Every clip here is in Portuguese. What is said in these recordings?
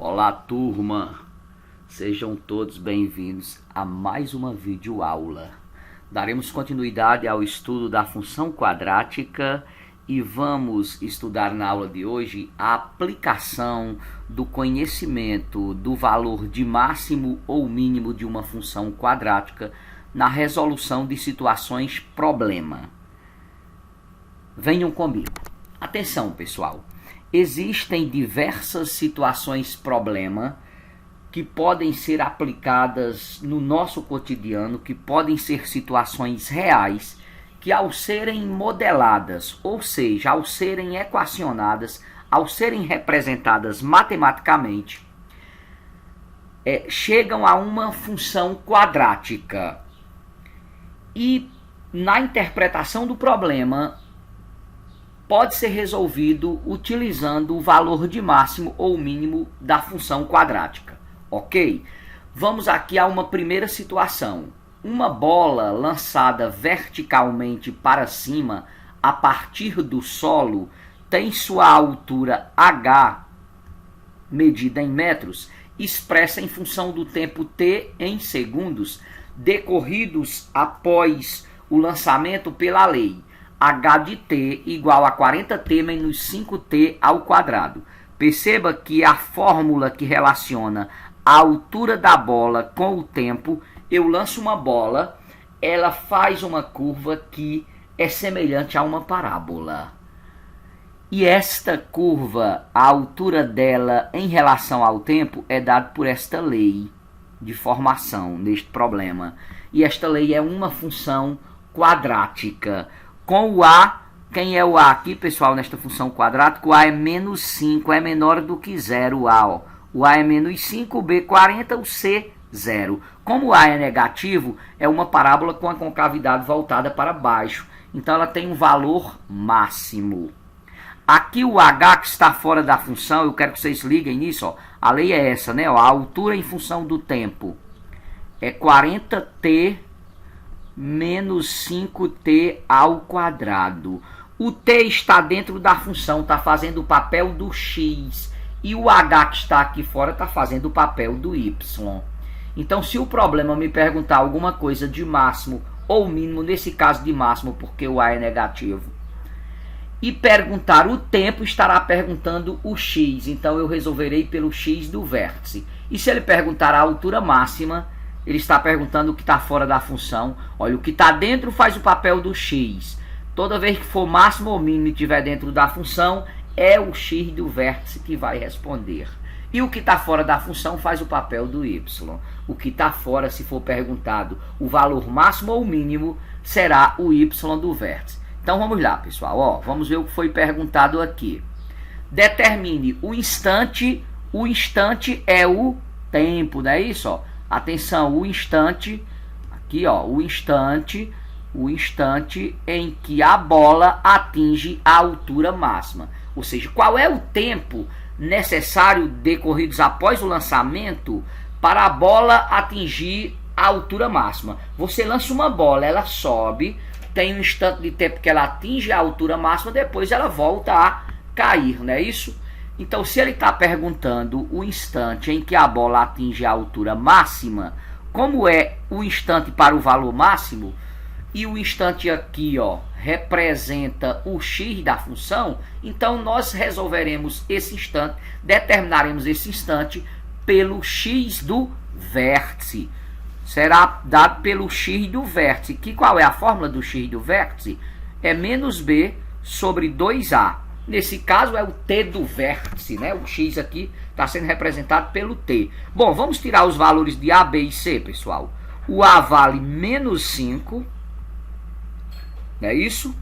Olá, turma! Sejam todos bem-vindos a mais uma videoaula. Daremos continuidade ao estudo da função quadrática e vamos estudar na aula de hoje a aplicação do conhecimento do valor de máximo ou mínimo de uma função quadrática na resolução de situações problema. Venham comigo. Atenção, pessoal! Existem diversas situações problema que podem ser aplicadas no nosso cotidiano, que podem ser situações reais, que ao serem modeladas, ou seja, ao serem equacionadas, ao serem representadas matematicamente, chegam a uma função quadrática. E na interpretação do problema, pode ser resolvido utilizando o valor de máximo ou mínimo da função quadrática, ok? Vamos aqui a uma primeira situação. Uma bola lançada verticalmente para cima a partir do solo tem sua altura h, medida em metros, expressa em função do tempo t em segundos, decorridos após o lançamento pela lei h de t igual a 40t menos 5t ao quadrado. Perceba que a fórmula que relaciona a altura da bola com o tempo, eu lanço uma bola, ela faz uma curva que é semelhante a uma parábola. E esta curva, a altura dela em relação ao tempo, é dada por esta lei de formação neste problema. E esta lei é uma função quadrática. Com o a, quem é o a aqui, pessoal, nesta função quadrática? O a é menos 5, é menor do que 0, a, ó. O a é menos 5, o b 40, o c 0. Como o a é negativo, é uma parábola com a concavidade voltada para baixo. Então ela tem um valor máximo. Aqui o h que está fora da função, eu quero que vocês liguem nisso, ó. A lei é essa, né? Ó, a altura em função do tempo é 40t menos 5t ao quadrado. O t está dentro da função, está fazendo o papel do x. E o h que está aqui fora está fazendo o papel do y. Então, se o problema me perguntar alguma coisa de máximo ou mínimo, nesse caso de máximo, porque o a é negativo, e perguntar o tempo, estará perguntando o x. Então, eu resolverei pelo x do vértice. E se ele perguntar a altura máxima, ele está perguntando o que está fora da função. Olha, o que está dentro faz o papel do x. Toda vez que for máximo ou mínimo e estiver dentro da função, é o x do vértice que vai responder. E o que está fora da função faz o papel do y. O que está fora, se for perguntado o valor máximo ou mínimo, será o y do vértice. Então vamos lá, pessoal. Ó, vamos ver o que foi perguntado aqui. Determine o instante. O instante é o tempo, não é isso? Ó? Atenção, o instante, aqui ó, o instante em que a bola atinge a altura máxima. Ou seja, qual é o tempo necessário decorridos após o lançamento para a bola atingir a altura máxima? Você lança uma bola, ela sobe, tem um instante de tempo que ela atinge a altura máxima, depois ela volta a cair, não é isso? Então, se ele está perguntando o instante em que a bola atinge a altura máxima, como é o instante para o valor máximo, e o instante aqui ó, representa o x da função, então nós resolveremos esse instante, determinaremos esse instante pelo x do vértice. Será dado pelo x do vértice. Que qual é a fórmula do x do vértice? É menos b sobre 2a. Nesse caso é o t do vértice, né? O x aqui está sendo representado pelo t. Bom, vamos tirar os valores de a, b e c, pessoal. O a vale menos 5, não é isso?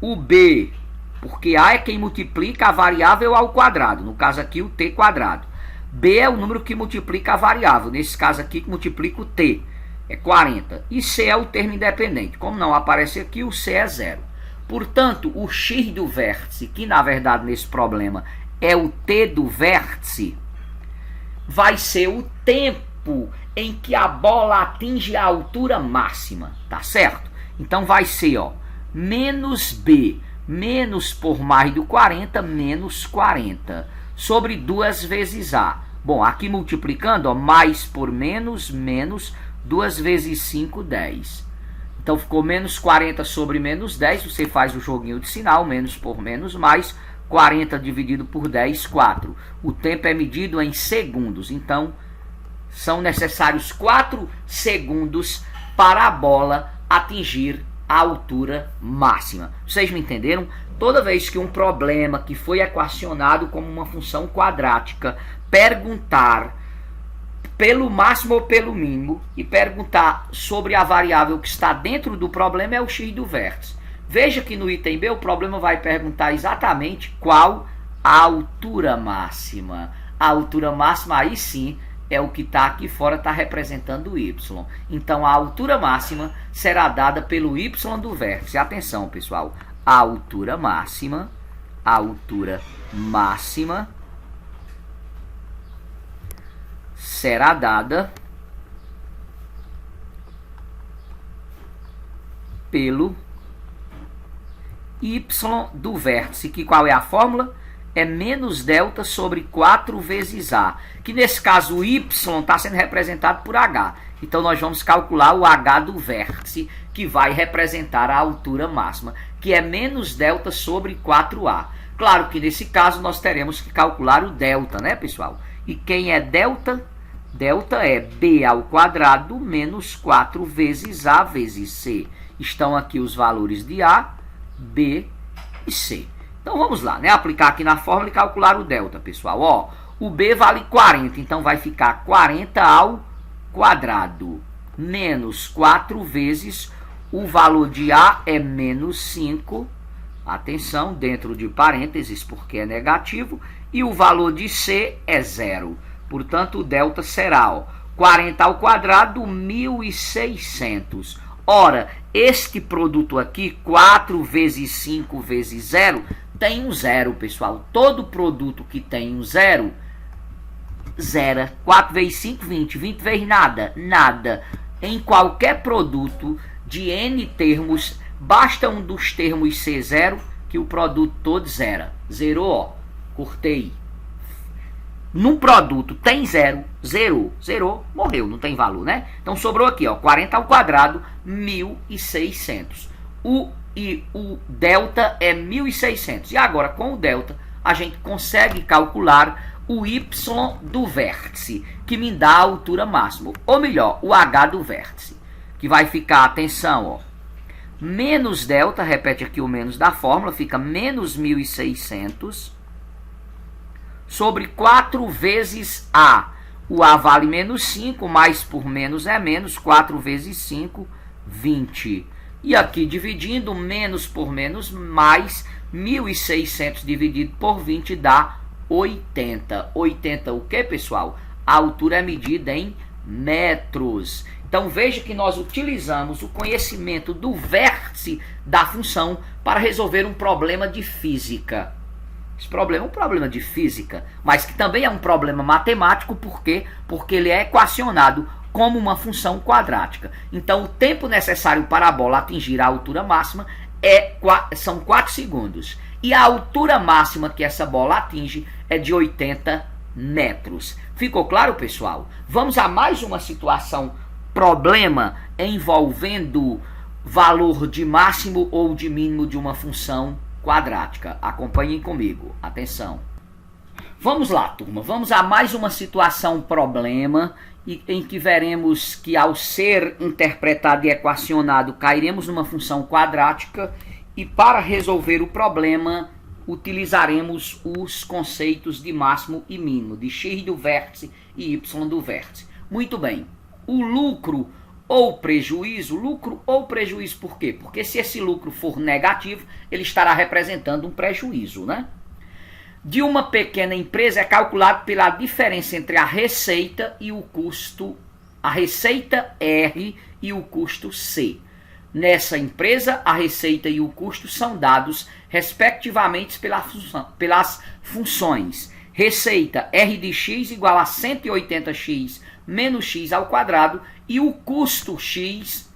O b, porque a é quem multiplica a variável ao quadrado, no caso aqui o t quadrado. B é o número que multiplica a variável, nesse caso aqui que multiplica o t, é 40. E c é o termo independente, como não aparece aqui, o c é 0. Portanto, o x do vértice, que na verdade nesse problema é o t do vértice, vai ser o tempo em que a bola atinge a altura máxima, tá certo? Então vai ser, ó, menos b, menos por mais do 40, menos 40, sobre 2 vezes a. Bom, aqui multiplicando, ó, mais por menos, menos 2 vezes 5, 10. Então ficou menos 40 sobre menos 10, você faz o joguinho de sinal, menos por menos, mais 40 dividido por 10, 4. O tempo é medido em segundos, então são necessários 4 segundos para a bola atingir a altura máxima. Vocês me entenderam? Toda vez que um problema que foi equacionado como uma função quadrática perguntar pelo máximo ou pelo mínimo e perguntar sobre a variável que está dentro do problema é o x do vértice. Veja que no item B o problema vai perguntar exatamente qual a altura máxima. A altura máxima aí sim é o que está aqui fora, está representando o y. Então a altura máxima será dada pelo y do vértice. Atenção, pessoal, a altura máxima será dada pelo y do vértice, que qual é a fórmula? É menos delta sobre 4 vezes A, que nesse caso o y está sendo representado por H. Então nós vamos calcular o H do vértice, que vai representar a altura máxima, que é menos delta sobre 4A. Claro que nesse caso nós teremos que calcular o delta, né, pessoal? E quem é delta? Delta é B ao quadrado menos 4 vezes A vezes C. Estão aqui os valores de A, B e C. Então vamos lá, né? Aplicar aqui na fórmula e calcular o delta, pessoal. Ó, o B vale 40, então vai ficar 40 ao quadrado menos 4 vezes o valor de A é menos 5. Atenção, dentro de parênteses, porque é negativo. E o valor de C é 0. Portanto, o delta será, ó, 40 ao quadrado, 1.600. Ora, este produto aqui, 4 vezes 5 vezes 0, tem um zero, pessoal. Todo produto que tem um zero, zera. 4 vezes 5, 20. 20 vezes nada, nada. Em qualquer produto de N termos, basta um dos termos ser zero, que o produto todo zera. Zerou, ó. Cortei. Num produto tem zero, zerou, morreu, não tem valor, né? Então sobrou aqui, ó, 40 ao quadrado, 1.600. O delta é 1.600. E agora, com o delta, a gente consegue calcular o y do vértice, que me dá a altura máxima. Ou melhor, o h do vértice, que vai ficar, atenção, ó, menos delta, repete aqui o menos da fórmula, fica menos 1.600, sobre 4 vezes A. O A vale menos 5, mais por menos é menos, 4 vezes 5, 20. E aqui dividindo, menos por menos, mais 1.600 dividido por 20 dá 80. 80 o que, pessoal? A altura é medida em metros. Então veja que nós utilizamos o conhecimento do vértice da função para resolver um problema de física. Esse problema é um problema de física, mas que também é um problema matemático, por quê? Porque ele é equacionado como uma função quadrática. Então o tempo necessário para a bola atingir a altura máxima são 4 segundos. E a altura máxima que essa bola atinge é de 80 metros. Ficou claro, pessoal? Vamos a mais uma situação, problema envolvendo valor de máximo ou de mínimo de uma função quadrática. Acompanhem comigo. Atenção. Vamos lá, turma. Vamos a mais uma situação problema em que veremos que ao ser interpretado e equacionado cairemos numa função quadrática e para resolver o problema utilizaremos os conceitos de máximo e mínimo, de x do vértice e y do vértice. Muito bem. O lucro ou prejuízo por quê? Porque se esse lucro for negativo, ele estará representando um prejuízo, né? De uma pequena empresa é calculado pela diferença entre a receita e o custo, a receita R e o custo C. Nessa empresa, a receita e o custo são dados, respectivamente, pelas funções receita R de x igual a 180x menos x ao quadrado e o custo x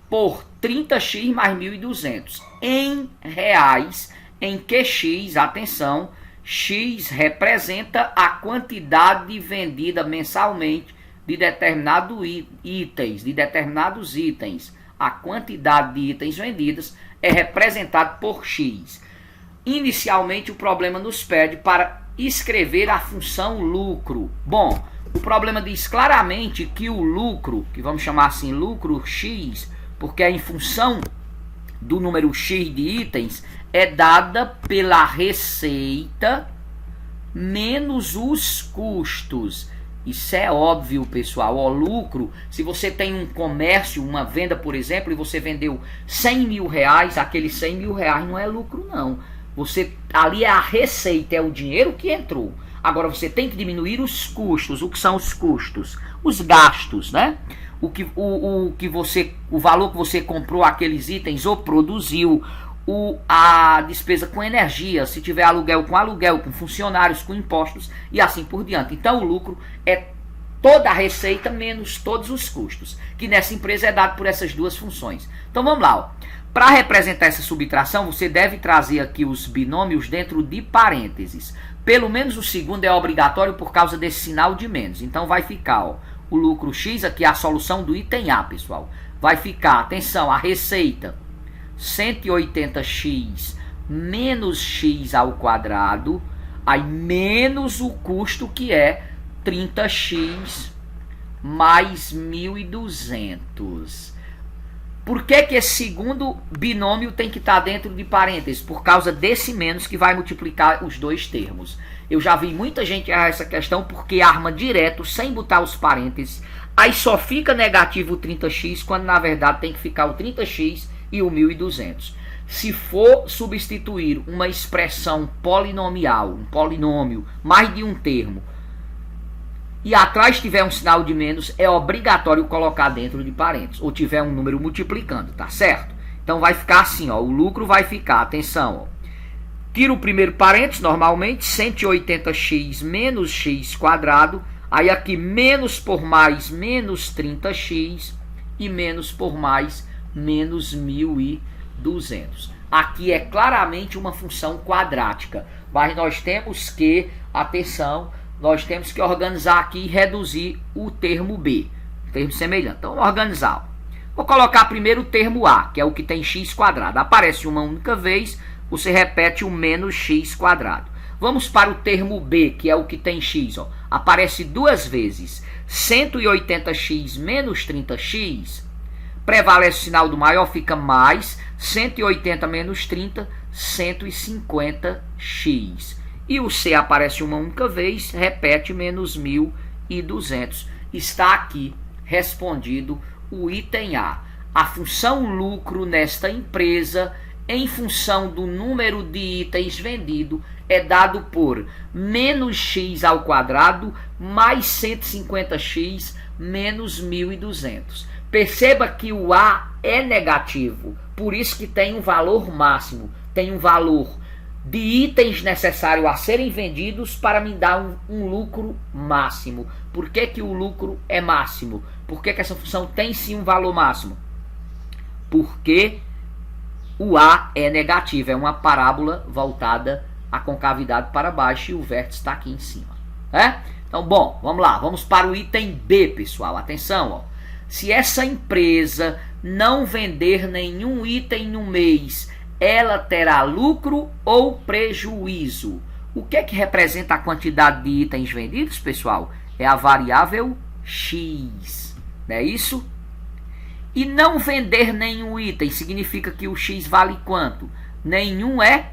por 30x mais 1.200 em reais, em que x, atenção, X representa a quantidade vendida mensalmente de determinados itens. A quantidade de itens vendidas é representada por X. Inicialmente, o problema nos pede para escrever a função lucro. Bom, o problema diz claramente que o lucro, que vamos chamar assim lucro X, porque é em função do número X de itens, é dada pela receita menos os custos. Isso é óbvio, pessoal. O lucro, se você tem um comércio, uma venda, por exemplo, e você vendeu 100 mil reais, aqueles 100 mil reais não é lucro, não. Ali é a receita, é o dinheiro que entrou. Agora você tem que diminuir os custos. O que são os custos? Os gastos, né? O valor que você comprou aqueles itens ou produziu, a despesa com energia, se tiver aluguel, com funcionários, com impostos e assim por diante. Então o lucro é toda a receita menos todos os custos, que nessa empresa é dado por essas duas funções. Então vamos lá. Para representar essa subtração, você deve trazer aqui os binômios dentro de parênteses. Pelo menos o segundo é obrigatório por causa desse sinal de menos. Então vai ficar o lucro X, aqui é a solução do item A, pessoal. Vai ficar, atenção, a receita 180x menos x ao quadrado, aí menos o custo que é 30x mais 1.200. Por que esse segundo binômio tem que estar dentro de parênteses? Por causa desse menos que vai multiplicar os dois termos. Eu já vi muita gente errar essa questão porque arma direto, sem botar os parênteses. Aí só fica negativo o 30x, quando na verdade tem que ficar o 30x e o 1.200. Se for substituir uma expressão polinomial, um polinômio, mais de um termo, e atrás tiver um sinal de menos, é obrigatório colocar dentro de parênteses, ou tiver um número multiplicando, tá certo? Então vai ficar assim, ó, o lucro vai ficar, atenção, ó, tira o primeiro parênteses, normalmente, 180x menos x quadrado, aí aqui menos por mais, menos 30x, e menos por mais, menos 1.200. Aqui é claramente uma função quadrática, mas nós temos que, atenção, nós temos que organizar aqui e reduzir o termo B, termo semelhante. Então, vamos organizar. Vou colocar primeiro o termo A, que é o que tem x quadrado. Aparece uma única vez, você repete o menos x quadrado. Vamos para o termo B, que é o que tem x. Ó. Aparece duas vezes. 180x menos 30x. Prevalece o sinal do maior, fica mais. 180 menos 30, 150x. E o C aparece uma única vez, repete menos 1.200. Está aqui respondido o item A. A função lucro nesta empresa, em função do número de itens vendido, é dado por menos x ao quadrado mais 150x menos 1.200. Perceba que o A é negativo, por isso que tem um valor máximo, tem um valor de itens necessários a serem vendidos para me dar um lucro máximo. Por que que o lucro é máximo? Por que que essa função tem sim um valor máximo? Porque o A é negativo, é uma parábola voltada a concavidade para baixo e o vértice está aqui em cima. Então, bom, vamos lá, vamos para o item B, pessoal. Atenção, ó. Se essa empresa não vender nenhum item no mês, ela terá lucro ou prejuízo? O que é que representa a quantidade de itens vendidos, pessoal? É a variável X, não é isso? E não vender nenhum item significa que o X vale quanto? Nenhum é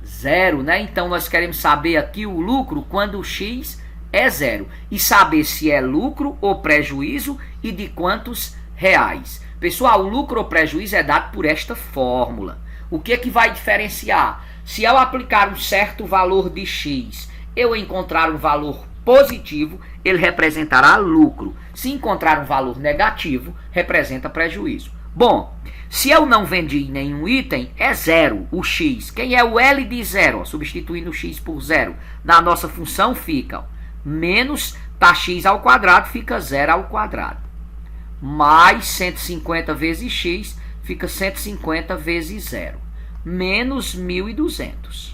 zero, né? Então nós queremos saber aqui o lucro quando o X é zero. E saber se é lucro ou prejuízo e de quantos reais. Pessoal, o lucro ou prejuízo é dado por esta fórmula. O que é que vai diferenciar? Se eu aplicar um certo valor de X, eu encontrar um valor positivo, ele representará lucro. Se encontrar um valor negativo, representa prejuízo. Bom, se eu não vendi nenhum item, é zero o X. Quem é o L de zero? Substituindo o X por zero. Na nossa função fica menos, tá X ao quadrado, fica zero ao quadrado. Mais 150 vezes X, fica 150 vezes zero. Menos 1.200.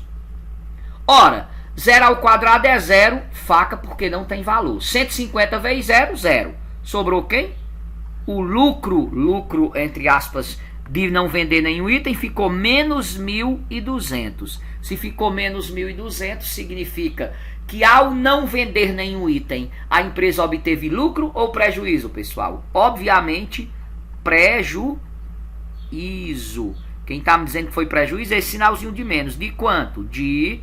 Ora, 0 ao quadrado é 0, faca porque não tem valor. 150 vezes 0, 0. Sobrou quem? O lucro entre aspas, de não vender nenhum item, ficou menos 1.200. Se ficou menos 1.200, significa que ao não vender nenhum item, a empresa obteve lucro ou prejuízo, pessoal? Obviamente, prejuízo. Quem está me dizendo que foi prejuízo é esse sinalzinho de menos. De quanto? De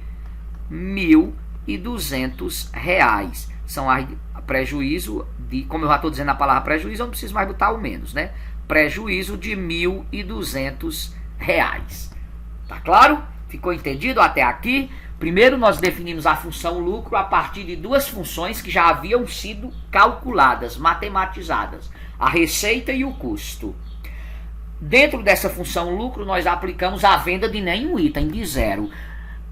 R$1.200. São a prejuízo de, como eu já estou dizendo a palavra prejuízo, eu não preciso mais botar o menos, né? Prejuízo de R$1.200. Tá claro? Ficou entendido até aqui? Primeiro nós definimos a função lucro a partir de duas funções que já haviam sido calculadas, matematizadas. A receita e o custo. Dentro dessa função lucro, nós aplicamos a venda de nenhum item, de 0.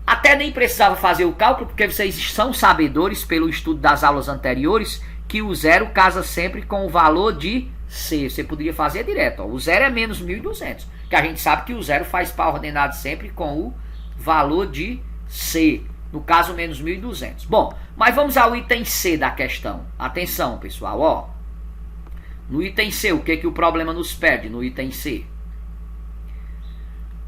Até nem precisava fazer o cálculo, porque vocês são sabedores, pelo estudo das aulas anteriores, que o 0 casa sempre com o valor de C. Você poderia fazer direto. Ó. O 0 é menos 1.200, que a gente sabe que o 0 faz par ordenado sempre com o valor de C. No caso, menos 1.200. Bom, mas vamos ao item C da questão. Atenção, pessoal, ó. No item C, o que o problema nos pede no item C?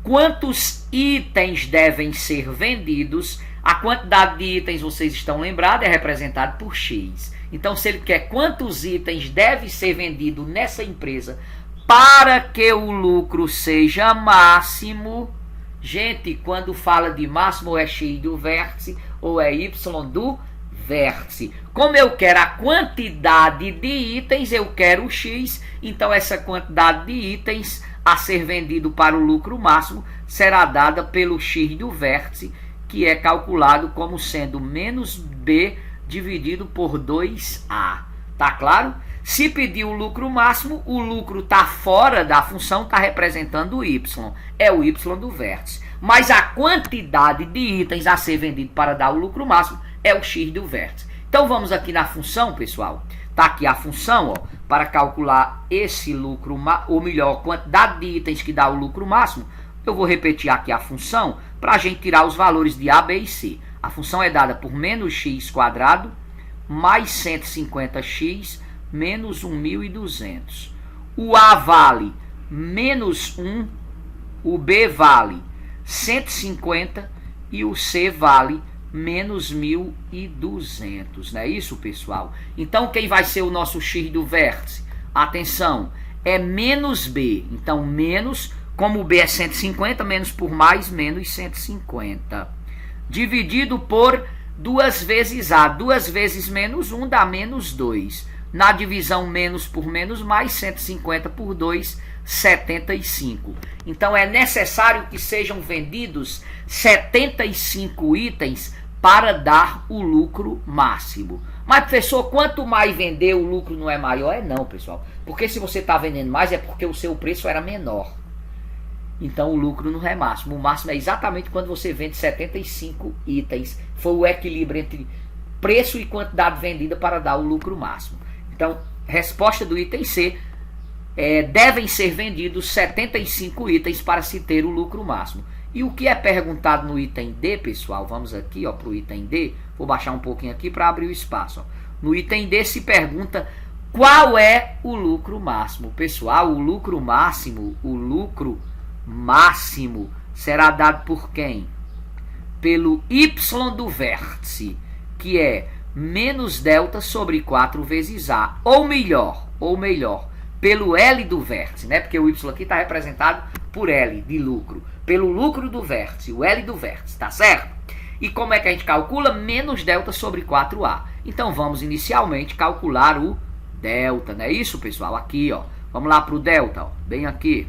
Quantos itens devem ser vendidos? A quantidade de itens, vocês estão lembrados, é representada por X. Então, se ele quer quantos itens devem ser vendidos nessa empresa para que o lucro seja máximo... Gente, quando fala de máximo, ou é X do vértice ou é Y do vértice. Como eu quero a quantidade de itens, eu quero o X. Então, essa quantidade de itens a ser vendido para o lucro máximo será dada pelo X do vértice, que é calculado como sendo menos B dividido por 2A. Tá claro? Se pedir o lucro máximo, o lucro está fora da função, está representando o Y. É o Y do vértice. Mas a quantidade de itens a ser vendido para dar o lucro máximo é o X do vértice. Então vamos aqui na função, pessoal. Está aqui a função, ó, para calcular esse lucro, ou melhor, quantidade de itens que dá o lucro máximo. Eu vou repetir aqui a função para a gente tirar os valores de A, B e C. A função é dada por menos x quadrado mais 150x menos 1.200. O A vale menos 1, o B vale 150 e o C vale menos 1.200. Não é isso, pessoal? Então, quem vai ser o nosso X do vértice? Atenção, é menos B. Então, menos, como o B é 150, menos por mais, menos 150. Dividido por 2 vezes A. 2 vezes menos 1 dá menos 2. Na divisão menos por menos mais, 150 por 2, 75. Então é necessário que sejam vendidos 75 itens para dar o lucro máximo. Mas, professor, quanto mais vender, o lucro não é maior? É não, pessoal. Porque se você está vendendo mais, é porque o seu preço era menor. Então o lucro não é máximo. O máximo é exatamente quando você vende 75 itens. Foi o equilíbrio entre preço e quantidade vendida para dar o lucro máximo. Então, resposta do item C, devem ser vendidos 75 itens para se ter o lucro máximo. E o que é perguntado no item D, pessoal? Vamos aqui para o item D. Vou baixar um pouquinho aqui para abrir o espaço. Ó. No item D se pergunta qual é o lucro máximo. Pessoal, o lucro máximo será dado por quem? Pelo Y do vértice, que é menos delta sobre 4 vezes A, ou melhor, pelo L do vértice, né? Porque o Y aqui está representado por L, de lucro. Pelo lucro do vértice, o L do vértice, tá certo? E como é que a gente calcula? Menos delta sobre 4A. Então vamos inicialmente calcular o delta, não é isso, pessoal? Aqui, ó. Vamos lá para o delta, ó. Bem aqui.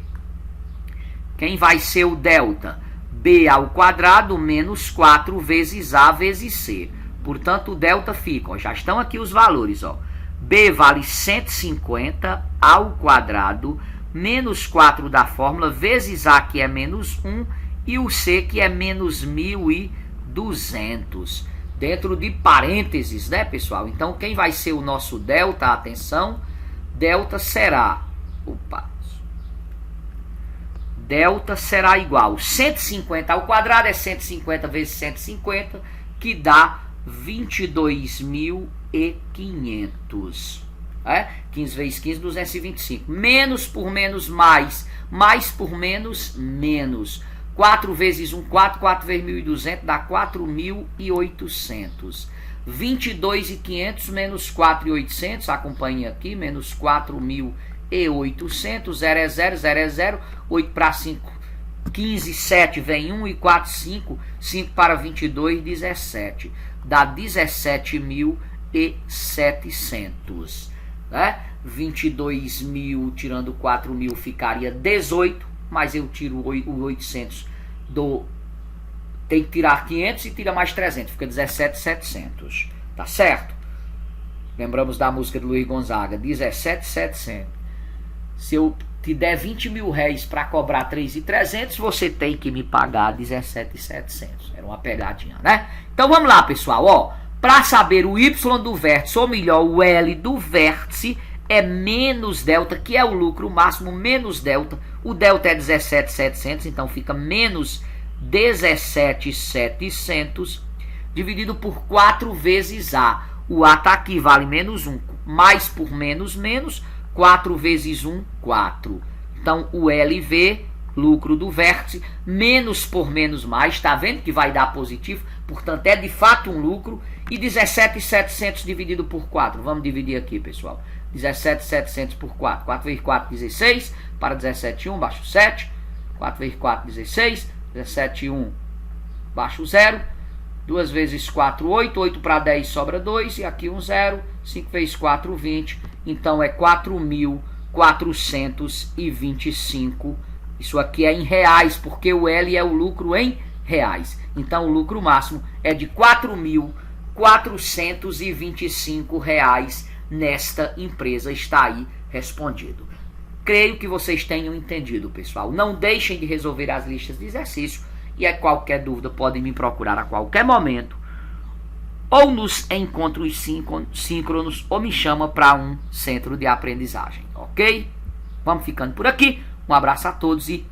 Quem vai ser o delta? B ao quadrado menos 4 vezes A vezes C. Portanto, o delta fica, ó, já estão aqui os valores, ó. B vale 150 ao quadrado, menos 4 da fórmula, vezes A, que é menos 1, e o C, que é menos 1.200. Dentro de parênteses, né, pessoal? Então, quem vai ser o nosso delta? Atenção, delta será... Delta será igual 150 ao quadrado, é 150 vezes 150, que dá 22.500. 15 vezes 15, 225. Menos por menos mais. Mais por menos, menos. 4 vezes 1, 4. 4 vezes 1.200 dá 4.800. 22.500 menos 4.800. Acompanhe aqui. Menos 4.800. 0 é 0, 0 é 0. 8 para 5. 15, 7 vem 1 e 4, 5. 5 para 22, 17. Dá 17.700. 22 mil tirando 4 mil ficaria 18, mas eu tiro o 800 tem que tirar 500 e tira mais 300, fica 17.700, tá certo? Lembramos da música do Luiz Gonzaga, 17.700. Se eu te der 20 mil réis para cobrar 3.300, você tem que me pagar 17.700. Era uma pegadinha, né? Então vamos lá, pessoal, ó. Para saber o y do vértice, ou melhor, o L do vértice, é menos delta, que é o lucro máximo, menos delta. O delta é 17.700, então fica menos 17.700, dividido por 4 vezes A. O A está aqui, vale menos 1. Mais por menos, menos. 4 vezes 1, 4. Então, o LV, lucro do vértice, menos por menos mais, está vendo que vai dar positivo? Portanto, é de fato um lucro. E 17.700 dividido por 4. Vamos dividir aqui, pessoal. 17.700 por 4. 4 vezes 4, 16. Para 17,1, baixo 7. 4 vezes 4, 16. 17,1, baixo 0. 2 vezes 4, 8. 8 para 10 sobra 2. E aqui um 0. 5 vezes 4, 20. Então, é 4.425. Isso aqui é em reais, porque o L é o lucro em reais. Então, o lucro máximo é de 4.425 reais nesta empresa. Está aí respondido. Creio que vocês tenham entendido, pessoal. Não deixem de resolver as listas de exercício. E qualquer dúvida podem me procurar a qualquer momento. Ou nos encontros síncronos, ou me chama para um centro de aprendizagem. Ok? Vamos ficando por aqui. Um abraço a todos e